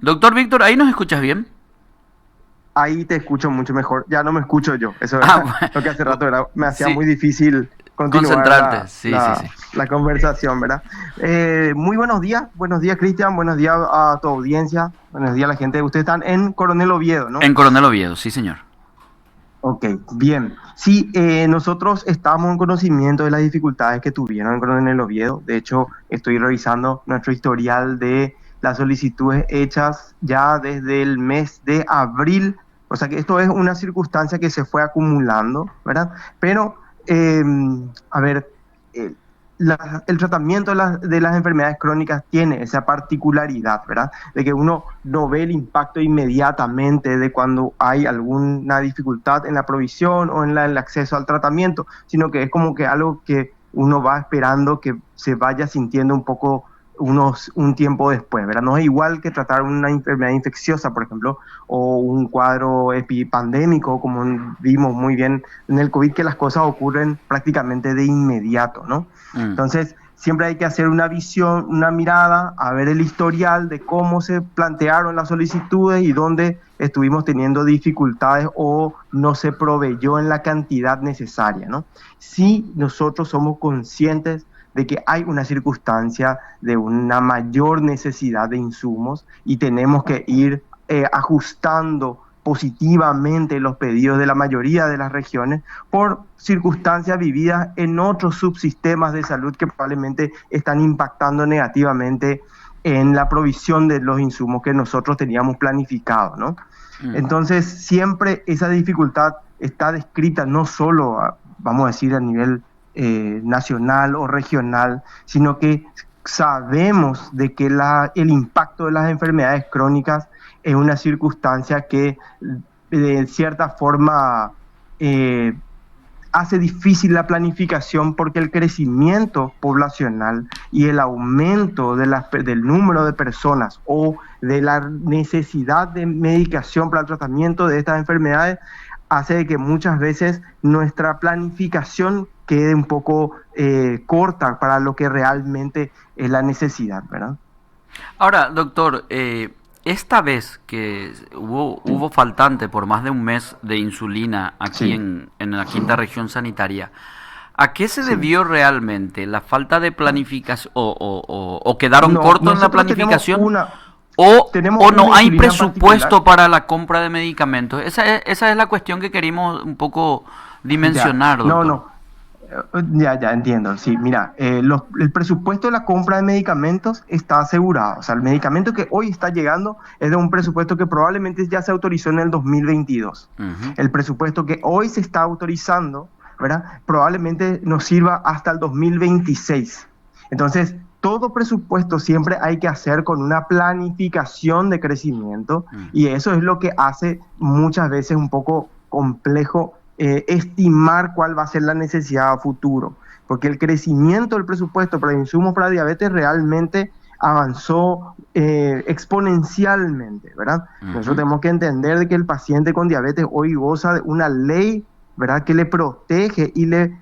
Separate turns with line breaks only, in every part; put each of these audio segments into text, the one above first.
Doctor Víctor, ¿ahí nos escuchas bien?
Ahí te escucho mucho mejor. Ya no me escucho yo. Eso
Ah,
era lo que hace rato me hacía
sí,
muy difícil continuar
concentrarte, sí, sí, sí.
la conversación, ¿verdad? Muy buenos días Cristian, buenos días a tu audiencia, buenos días a la gente. Ustedes están en Coronel Oviedo, ¿no?
En Coronel Oviedo, sí, señor.
Ok, bien. Sí, nosotros estamos en conocimiento de las dificultades que tuvieron en Coronel Oviedo. De hecho, estoy revisando nuestro historial de las solicitudes hechas ya desde el mes de abril. O sea que esto es una circunstancia que se fue acumulando, ¿verdad? Pero, eh, a ver, eh, el tratamiento de las enfermedades crónicas tiene esa particularidad, ¿verdad? De que uno no ve el impacto inmediatamente de cuando hay alguna dificultad en la provisión o en el acceso al tratamiento, sino que es como que algo que uno va esperando que se vaya sintiendo un poco un tiempo después, ¿verdad? No es igual que tratar una enfermedad infecciosa, por ejemplo, o un cuadro epidémico, como vimos muy bien en el COVID, que las cosas ocurren prácticamente de inmediato, ¿no?
Mm.
Entonces, siempre hay que hacer una visión, una mirada, a ver el historial de cómo se plantearon las solicitudes y dónde estuvimos teniendo dificultades o no se proveyó en la cantidad necesaria, ¿no? Si nosotros somos conscientes de que hay una circunstancia de una mayor necesidad de insumos y tenemos que ir ajustando positivamente los pedidos de la mayoría de las regiones por circunstancias vividas en otros subsistemas de salud que probablemente están impactando negativamente en la provisión de los insumos que nosotros teníamos planificado, ¿no?
Mm.
Entonces, siempre esa dificultad está descrita no solo, vamos a decir, a nivel nacional o regional, sino que sabemos de que el impacto de las enfermedades crónicas es una circunstancia que de cierta forma eh, hace difícil la planificación porque el crecimiento poblacional y el aumento del número de personas o de la necesidad de medicación para el tratamiento de estas enfermedades hace de que muchas veces nuestra planificación quede un poco corta para lo que realmente es la necesidad, ¿verdad?
Ahora, doctor, esta vez que hubo faltante por más de un mes de insulina aquí
Sí,
en la quinta región sanitaria, ¿a qué se
sí.
debió realmente? ¿La falta de planificación o quedaron
No,
cortos en la
nosotros
planificación?
tenemos
¿O
una
no hay
insulina en
presupuesto
particular.
para la compra de medicamentos? Esa es la cuestión que queríamos un poco
Ya,
dimensionar,
no,
doctor.
no. Ya entiendo. Sí, mira, el presupuesto de la compra de medicamentos está asegurado. O sea, el medicamento que hoy está llegando es de un presupuesto que probablemente ya se autorizó en el 2022.
Ujú.
El presupuesto que hoy se está autorizando, ¿verdad? Probablemente nos sirva hasta el 2026. Entonces, todo presupuesto siempre hay que hacer con una planificación de crecimiento
Mm.
y eso es lo que hace muchas veces un poco complejo estimar cuál va a ser la necesidad a futuro, porque el crecimiento del presupuesto para insumos para diabetes realmente avanzó exponencialmente, ¿verdad? Nosotros
Ujú.
tenemos que entender de que el paciente con diabetes hoy goza de una ley, ¿verdad? Que le protege y le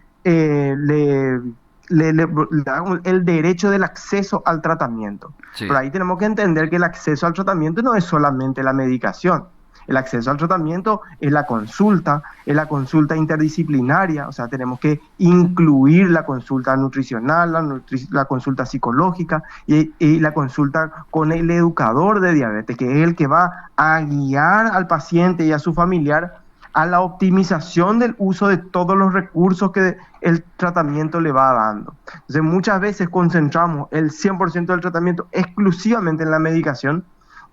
da el derecho del acceso al tratamiento.
Sí.
Pero ahí tenemos que entender que el acceso al tratamiento no es solamente la medicación. El acceso al tratamiento es la consulta interdisciplinaria, o sea, tenemos que incluir la consulta nutricional, la consulta psicológica y la consulta con el educador de diabetes, que es el que va a guiar al paciente y a su familiar a la optimización del uso de todos los recursos que el tratamiento le va dando. Entonces, muchas veces concentramos el 100% del tratamiento exclusivamente en la medicación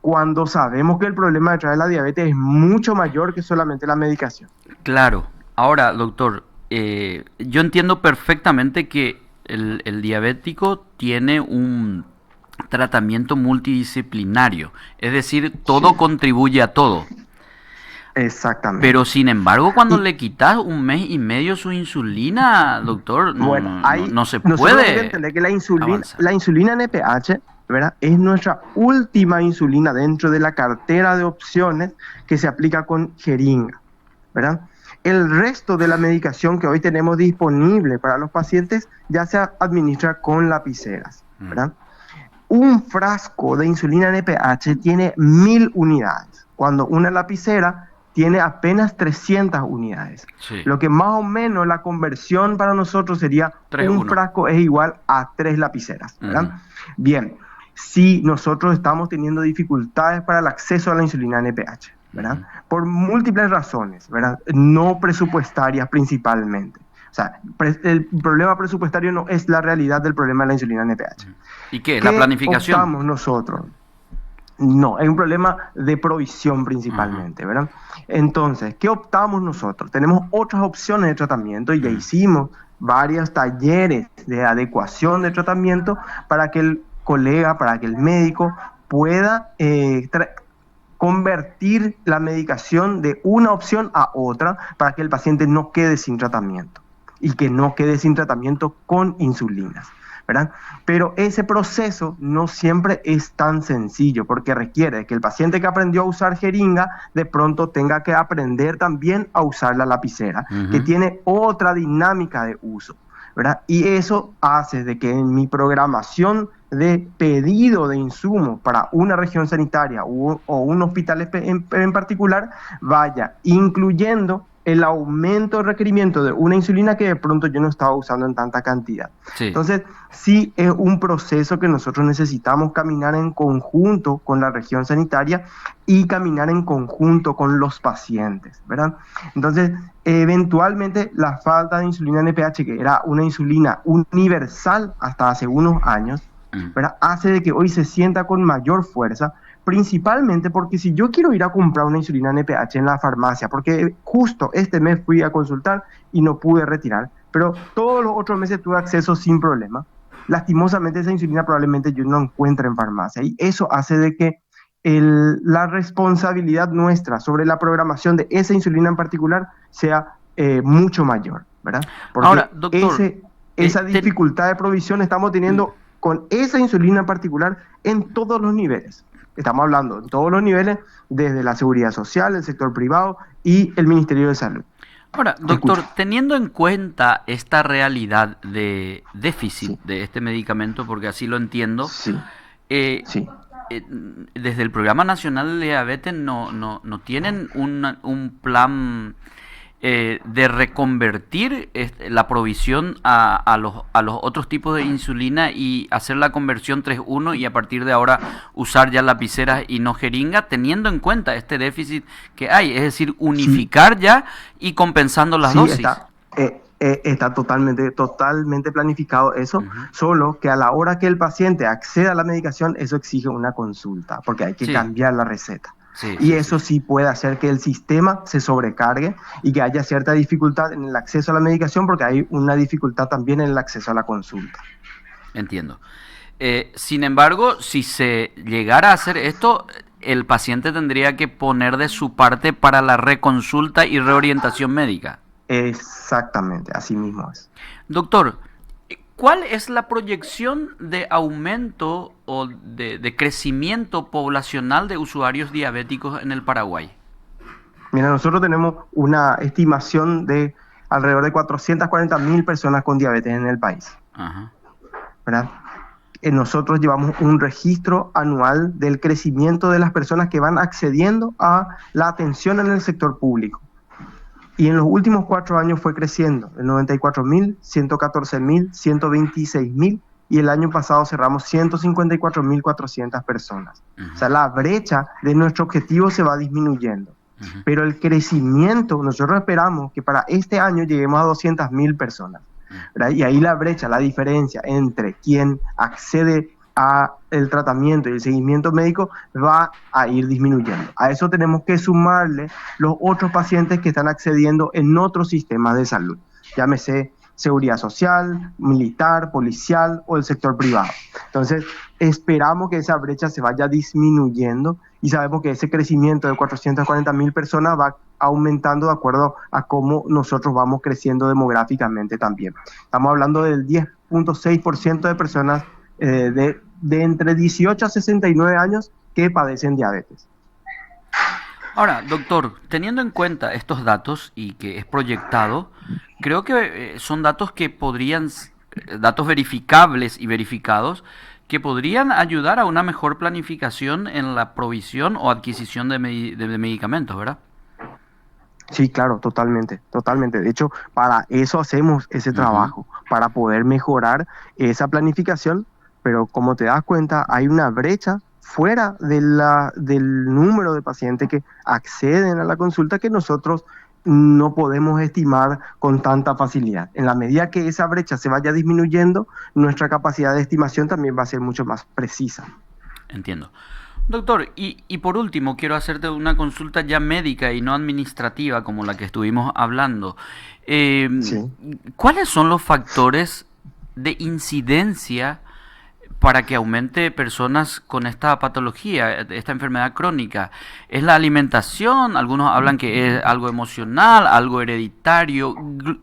cuando sabemos que el problema detrás de la diabetes es mucho mayor que solamente la medicación.
Claro. Ahora, doctor, yo entiendo perfectamente que el diabético tiene un tratamiento multidisciplinario, es decir, todo
Sí,
contribuye a todo. Pero
exactamente.
sin embargo, cuando
Y
le quitas un mes y medio su insulina, doctor,
bueno,
no se
nosotros tenemos que
puede
entender que
avanzar.
la insulina NPH, ¿verdad? Es nuestra última insulina dentro de la cartera de opciones que se aplica con jeringa, ¿verdad? El resto de la medicación que hoy tenemos disponible para los pacientes ya se administra con lapiceras,
Mm.
¿verdad? un frasco de insulina NPH tiene 1000 unidades, cuando una lapicera tiene apenas 300 unidades.
Sí.
Lo que más o menos la conversión para nosotros sería
3:1.
un frasco es igual a 3 lapiceras, ¿verdad?
Ujú.
Bien, si nosotros estamos teniendo dificultades para el acceso a la insulina NPH, ¿verdad?
Ujú.
Por múltiples razones, ¿verdad? No presupuestarias principalmente. O sea, el problema presupuestario no es la realidad del problema de la insulina NPH.
¿Y qué? ¿La
¿Qué
planificación?
optamos nosotros? No, es un problema de provisión principalmente, ¿verdad? Entonces, ¿qué optamos nosotros? Tenemos otras opciones de tratamiento y ya
Ujú.
hicimos varios talleres de adecuación de tratamiento para que el colega, para que el médico pueda convertir la medicación de una opción a otra para que el paciente no quede sin tratamiento y que no quede sin tratamiento con insulinas, ¿verdad? Pero ese proceso no siempre es tan sencillo porque requiere que el paciente que aprendió a usar jeringa de pronto tenga que aprender también a usar la lapicera, que
Ujú.
tiene otra dinámica de uso, ¿verdad? Y eso hace de que en mi programación de pedido de insumos para una región sanitaria o un hospital en particular vaya incluyendo el aumento de requerimiento de una insulina que de pronto yo no estaba usando en tanta cantidad.
Sí.
Entonces, sí es un proceso que nosotros necesitamos caminar en conjunto con la región sanitaria y caminar en conjunto con los pacientes, ¿verdad? Entonces, eventualmente la falta de insulina NPH, que era una insulina universal hasta hace unos años, ¿verdad? Hace de que hoy se sienta con mayor fuerza, principalmente porque si yo quiero ir a comprar una insulina NPH en la farmacia, porque justo este mes fui a consultar y no pude retirar, pero todos los otros meses tuve acceso sin problema, lastimosamente esa insulina probablemente yo no encuentre en farmacia y eso hace de que la responsabilidad nuestra sobre la programación de esa insulina en particular sea mucho mayor, ¿verdad? Porque
Ahora, doctor,
esa dificultad de provisión estamos teniendo con esa insulina en particular en todos los niveles. Estamos hablando en todos los niveles, desde la seguridad social, el sector privado y el Ministerio de Salud.
Ahora, doctor, teniendo en cuenta esta realidad de déficit
Sí.
de este medicamento, porque así lo entiendo,
Sí,
sí.
sí.
Desde el Programa Nacional de Diabetes no tienen un plan de reconvertir la provisión a los otros tipos de insulina y hacer la conversión 3:1 y a partir de ahora usar ya lapiceras y no jeringa, teniendo en cuenta este déficit que hay, es decir, unificar sí. ya y compensando las dosis.
Está totalmente planificado eso, solo que a la hora que el paciente acceda a la medicación, eso exige una consulta, porque hay que
Sí.
cambiar la receta.
Sí,
y eso sí puede hacer que el sistema se sobrecargue y que haya cierta dificultad en el acceso a la medicación, porque hay una dificultad también en el acceso a la consulta.
Entiendo. Sin embargo, si se llegara a hacer esto, el paciente tendría que poner de su parte para la reconsulta y reorientación médica.
Exactamente, así mismo es.
Doctor, ¿cuál es la proyección de aumento o de crecimiento poblacional de usuarios diabéticos en el Paraguay?
Mira, nosotros tenemos una estimación de alrededor de 440.000 personas con diabetes en el país.
Ajá.
¿Verdad? Nosotros llevamos un registro anual del crecimiento de las personas que van accediendo a la atención en el sector público. Y en los últimos 4 años fue creciendo, de 94.000, 114.000, 126.000 y el año pasado cerramos 154.400 personas. O sea, la brecha de nuestro objetivo se va disminuyendo. Pero el crecimiento, nosotros esperamos que para este año lleguemos a 200.000 personas. ¿Verdad? Y ahí la brecha, la diferencia entre quien accede a el tratamiento y el seguimiento médico va a ir disminuyendo. A eso tenemos que sumarle los otros pacientes que están accediendo en otros sistemas de salud, llámese seguridad social, militar, policial o el sector privado. Entonces, esperamos que esa brecha se vaya disminuyendo y sabemos que ese crecimiento de 440.000 personas va aumentando de acuerdo a cómo nosotros vamos creciendo demográficamente también. Estamos hablando del 10.6% de personas de entre 18 a 69 años que padecen diabetes.
Ahora, doctor, teniendo en cuenta estos datos y que es proyectado, creo que son datos que datos verificables y verificados, que podrían ayudar a una mejor planificación en la provisión o adquisición de medicamentos, ¿verdad?
Sí, claro, totalmente, totalmente. De hecho, para eso hacemos ese
Ujú.
trabajo, para poder mejorar esa planificación, pero como te das cuenta, hay una brecha fuera del número de pacientes que acceden a la consulta que nosotros no podemos estimar con tanta facilidad. En la medida que esa brecha se vaya disminuyendo, nuestra capacidad de estimación también va a ser mucho más precisa.
Entiendo. Doctor, y por último, quiero hacerte una consulta ya médica y no administrativa como la que estuvimos hablando. Eh,
Sí.
¿Cuáles son los factores de incidencia para que aumente personas con esta patología, esta enfermedad crónica? ¿Es la alimentación? Algunos hablan que es algo emocional, algo hereditario.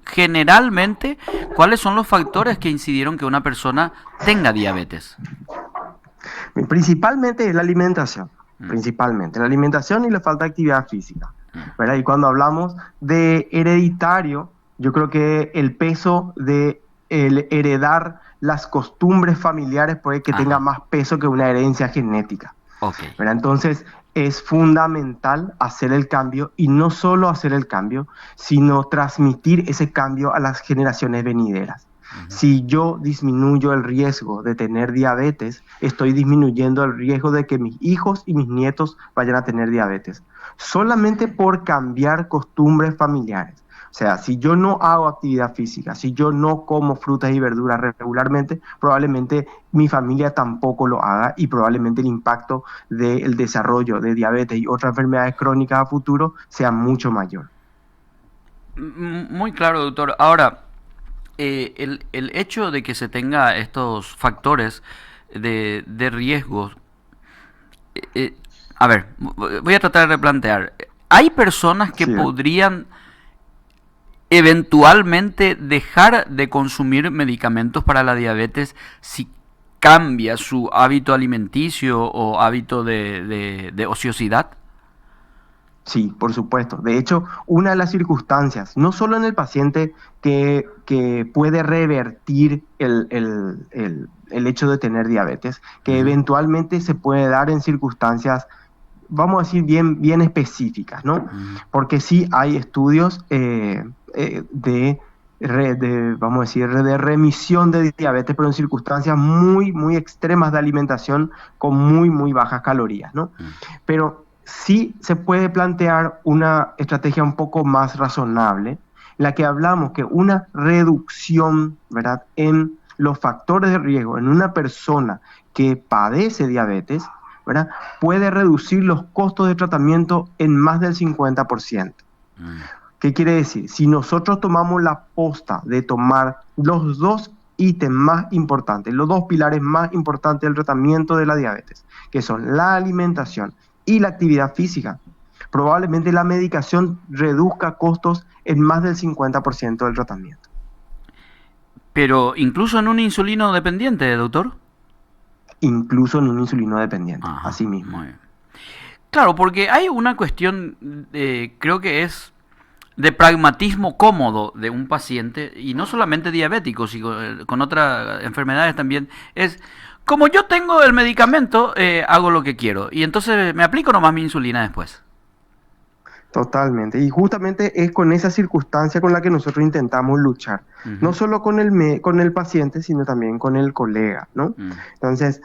Generalmente, ¿cuáles son los factores que incidieron que una persona tenga diabetes?
Principalmente es
Mm,
principalmente la alimentación y la falta de actividad física,
mm.
¿verdad? Y cuando hablamos de hereditario, yo creo que el peso de el heredar las costumbres familiares puede que tenga
Ajá,
más peso que una herencia genética,
ok.
¿verdad? Entonces es fundamental hacer el cambio y no solo hacer el cambio, sino transmitir ese cambio a las generaciones venideras.
Ujú.
Si yo disminuyo el riesgo de tener diabetes, estoy disminuyendo el riesgo de que mis hijos y mis nietos vayan a tener diabetes. Solamente por cambiar costumbres familiares. O sea, si yo no hago actividad física, si yo no como frutas y verduras regularmente, probablemente mi familia tampoco lo haga y probablemente el impacto del desarrollo de diabetes y otras enfermedades crónicas a futuro sea mucho mayor.
Muy claro, doctor. Ahora, el hecho de que se tenga estos factores de riesgo, eh, a ver, voy a tratar de plantear. ¿Hay personas que
Sí,
podrían eventualmente dejar de consumir medicamentos para la diabetes si cambia su hábito alimenticio o hábito de ociosidad?
sí, por supuesto. De hecho, una de las circunstancias, no solo en el paciente que puede revertir el hecho de tener diabetes, que
Ujú.
eventualmente se puede dar en circunstancias, vamos a decir, bien específicas, ¿no?
Ujú.
Porque sí hay estudios vamos a decir, de remisión de diabetes, pero en circunstancias muy extremas de alimentación con muy bajas calorías, ¿no?
Mm.
Pero sí se puede plantear una estrategia un poco más razonable, en la que hablamos que una reducción, ¿verdad?, en los factores de riesgo en una persona que padece diabetes, ¿verdad?, puede reducir los costos de tratamiento en más del 50%.
Mm.
¿Qué quiere decir? Si nosotros tomamos la posta de tomar los dos ítems más importantes, los dos pilares más importantes del tratamiento de la diabetes, que son la alimentación y la actividad física, probablemente la medicación reduzca costos en más del 50% del tratamiento,
Pero incluso en un insulino dependiente, doctor.
incluso en un insulino dependiente,
Ajá,
así mismo.
muy bien. Claro, porque hay una cuestión, creo que es de pragmatismo cómodo de un paciente, y no solamente diabético, sino con otras enfermedades también, es, como yo tengo el medicamento, hago lo que quiero, y entonces me aplico nomás mi insulina después.
Totalmente. Y justamente es con esa circunstancia con la que nosotros intentamos luchar. No
Ujú.
solo con el paciente, sino también con el colega, ¿no?
Mm.
Entonces,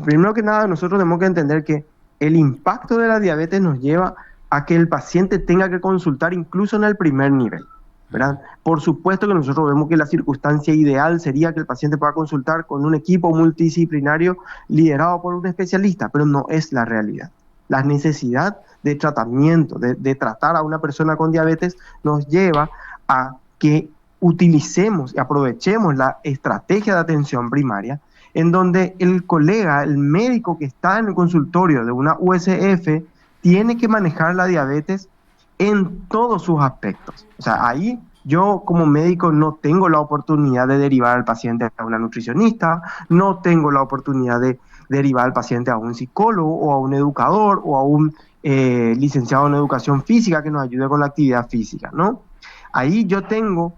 primero que nada, nosotros tenemos que entender que el impacto de la diabetes nos lleva a que el paciente tenga que consultar incluso en el primer nivel, ¿verdad? Por supuesto que nosotros vemos que la circunstancia ideal sería que el paciente pueda consultar con un equipo multidisciplinario liderado por un especialista, pero no es la realidad. La necesidad de tratamiento, de tratar a una persona con diabetes, nos lleva a que utilicemos y aprovechemos la estrategia de atención primaria en donde el colega, el médico que está en el consultorio de una USF, tiene que manejar la diabetes en todos sus aspectos. O sea, ahí yo como médico no tengo la oportunidad de derivar al paciente a una nutricionista, no tengo la oportunidad de derivar al paciente a un psicólogo o a un educador o a un licenciado en educación física que nos ayude con la actividad física, ¿no? Ahí yo tengo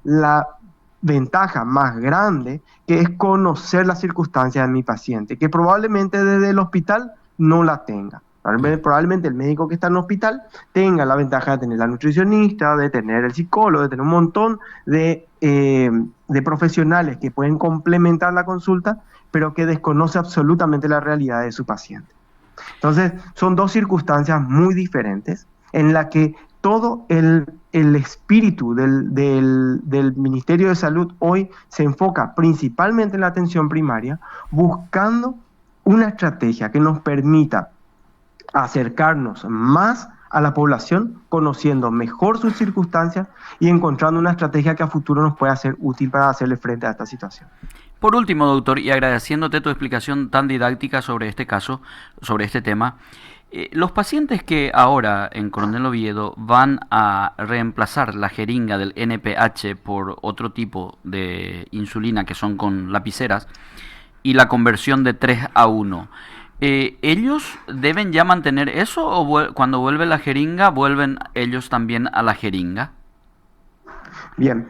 ventaja más grande, que es conocer las circunstancias de mi paciente, que probablemente desde el hospital no la tenga. Probablemente el médico que está en el hospital tenga la ventaja de tener la nutricionista, de tener el psicólogo, de tener un montón de profesionales que pueden complementar la consulta, pero que desconoce absolutamente la realidad de su paciente. Entonces, son dos circunstancias muy diferentes en las que todo el espíritu del Ministerio de Salud hoy se enfoca principalmente en la atención primaria, buscando una estrategia que nos permita acercarnos más a la población, conociendo mejor sus circunstancias y encontrando una estrategia que a futuro nos pueda ser útil para hacerle frente a esta situación.
Por último, doctor, y agradeciéndote tu explicación tan didáctica sobre este caso, sobre este tema, los pacientes que ahora en Coronel Oviedo van a reemplazar la jeringa del NPH por otro tipo de insulina que son con lapiceras y la conversión de 3-1, ¿ellos deben ya mantener eso o cuando vuelve la jeringa vuelven ellos también a la jeringa?
Bien,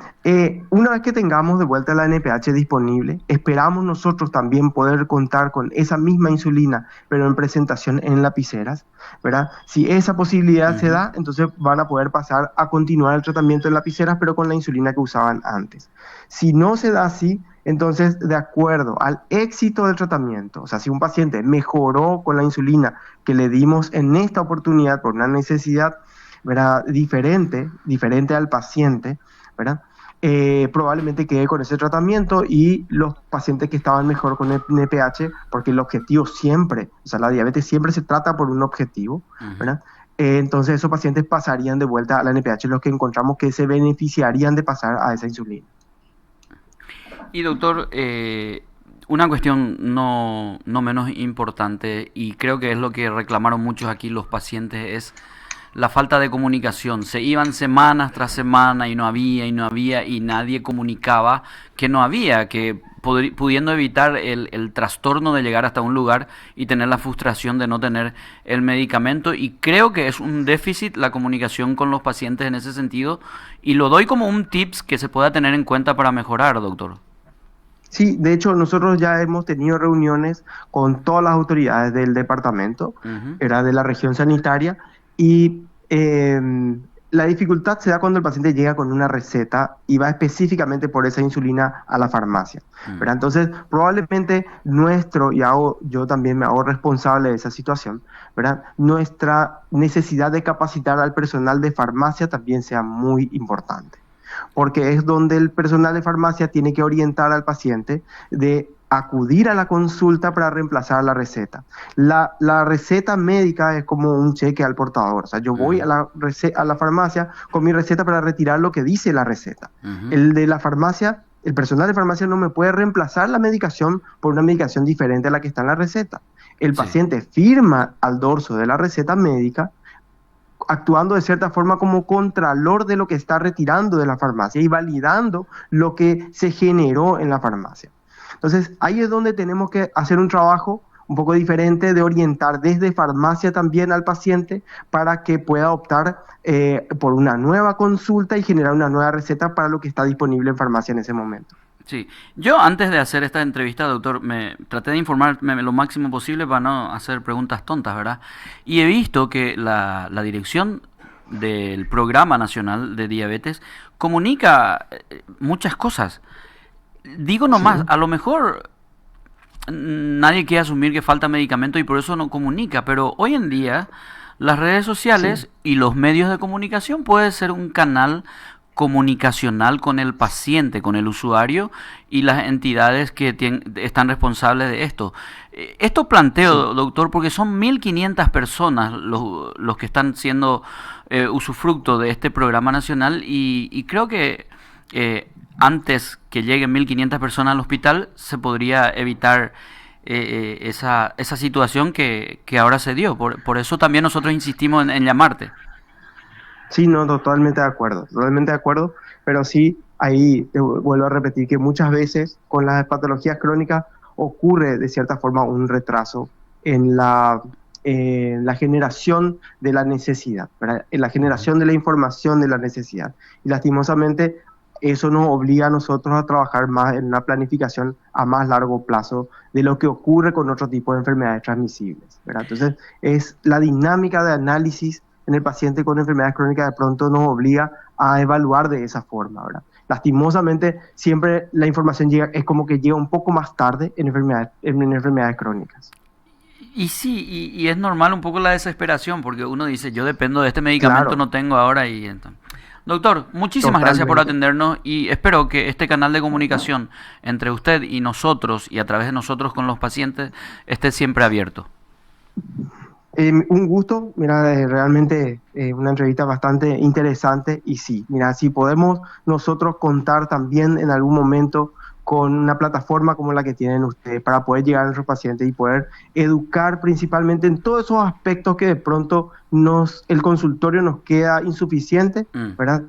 una vez que tengamos de vuelta la NPH disponible, esperamos nosotros también poder contar con esa misma insulina, pero en presentación en lapiceras, ¿verdad? Si esa posibilidad se da, entonces van a poder pasar a continuar el tratamiento en lapiceras, pero con la insulina que usaban antes. Si no se da así, entonces, de acuerdo al éxito del tratamiento, o sea, si un paciente mejoró con la insulina que le dimos en esta oportunidad por una necesidad, ¿verdad?, diferente al paciente, ¿verdad? Probablemente quede con ese tratamiento y los pacientes que estaban mejor con el NPH, porque el objetivo siempre, o sea, la diabetes siempre se trata por un objetivo, ¿verdad? Entonces esos pacientes pasarían de vuelta a la NPH, los que encontramos que se beneficiarían de pasar a esa insulina.
Y doctor, una cuestión no menos importante, y creo que es lo que reclamaron muchos aquí los pacientes, es la falta de comunicación. Se iban semanas tras semana y no había, y nadie comunicaba que no había, que pudiendo evitar el trastorno de llegar hasta un lugar y tener la frustración de no tener el medicamento. Y creo que es un déficit la comunicación con los pacientes en ese sentido, y lo doy como un tips que se pueda tener en cuenta para mejorar, doctor.
Sí, de hecho nosotros ya hemos tenido reuniones con todas las autoridades del departamento, era de la región sanitaria, y la dificultad se da cuando el paciente llega con una receta y va específicamente por esa insulina a la farmacia, ¿verdad? Entonces, probablemente yo también me hago responsable de esa situación, ¿verdad? Nuestra necesidad de capacitar al personal de farmacia también sea muy importante, porque es donde el personal de farmacia tiene que orientar al paciente de acudir a la consulta para reemplazar la receta. La receta médica es como un cheque al portador. O sea, yo voy a la farmacia con mi receta para retirar lo que dice la receta. El de la farmacia, el personal de farmacia no me puede reemplazar la medicación por una medicación diferente a la que está en la receta. El paciente firma al dorso de la receta médica, actuando de cierta forma como contralor de lo que está retirando de la farmacia y validando lo que se generó en la farmacia. Entonces, ahí es donde tenemos que hacer un trabajo un poco diferente de orientar desde farmacia también al paciente para que pueda optar por una nueva consulta y generar una nueva receta para lo que está disponible en farmacia en ese momento.
Sí, yo antes de hacer esta entrevista, doctor, me traté de informarme lo máximo posible para no hacer preguntas tontas, ¿verdad? Y he visto que la dirección del Programa Nacional de Diabetes comunica muchas cosas. Digo nomás, a lo mejor nadie quiere asumir que falta medicamento y por eso no comunica, pero hoy en día las redes sociales y los medios de comunicación puede ser un canal comunicacional con el paciente, con el usuario y las entidades que están responsables de esto. Esto planteo, doctor, porque son 1.500 personas los que están siendo usufructo de este programa nacional y creo que antes que lleguen 1.500 personas al hospital se podría evitar esa situación que ahora se dio. Por eso también nosotros insistimos en llamarte.
Sí, no, totalmente de acuerdo, pero sí, ahí te vuelvo a repetir que muchas veces con las patologías crónicas ocurre de cierta forma un retraso en la generación de la necesidad, ¿verdad? En la generación de la información de la necesidad. Y lastimosamente eso nos obliga a nosotros a trabajar más en una planificación a más largo plazo de lo que ocurre con otro tipo de enfermedades transmisibles, ¿verdad? Entonces, es la dinámica de análisis en el paciente con enfermedades crónicas de pronto nos obliga a evaluar de esa forma, ¿verdad? Lastimosamente, siempre la información llega, es como que llega un poco más tarde en enfermedades crónicas.
Y sí, y es normal un poco la desesperación, porque uno dice, yo dependo de este medicamento,
Claro,
no tengo ahora y entonces. Doctor, muchísimas gracias por
totalmente.
atendernos y espero que este canal de comunicación entre usted y nosotros y a través de nosotros con los pacientes esté siempre abierto.
Un gusto, mira, realmente una entrevista bastante interesante y sí, mira, si podemos nosotros contar también en algún momento con una plataforma como la que tienen ustedes para poder llegar a nuestros pacientes y poder educar principalmente en todos esos aspectos que de pronto el consultorio nos queda insuficiente,
Mm.
¿verdad?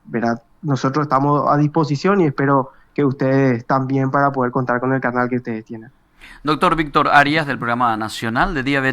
¿Verdad? Nosotros estamos a disposición y espero que ustedes también para poder contar con el canal que ustedes tienen.
Doctor Víctor Arias del Programa Nacional de Diabetes.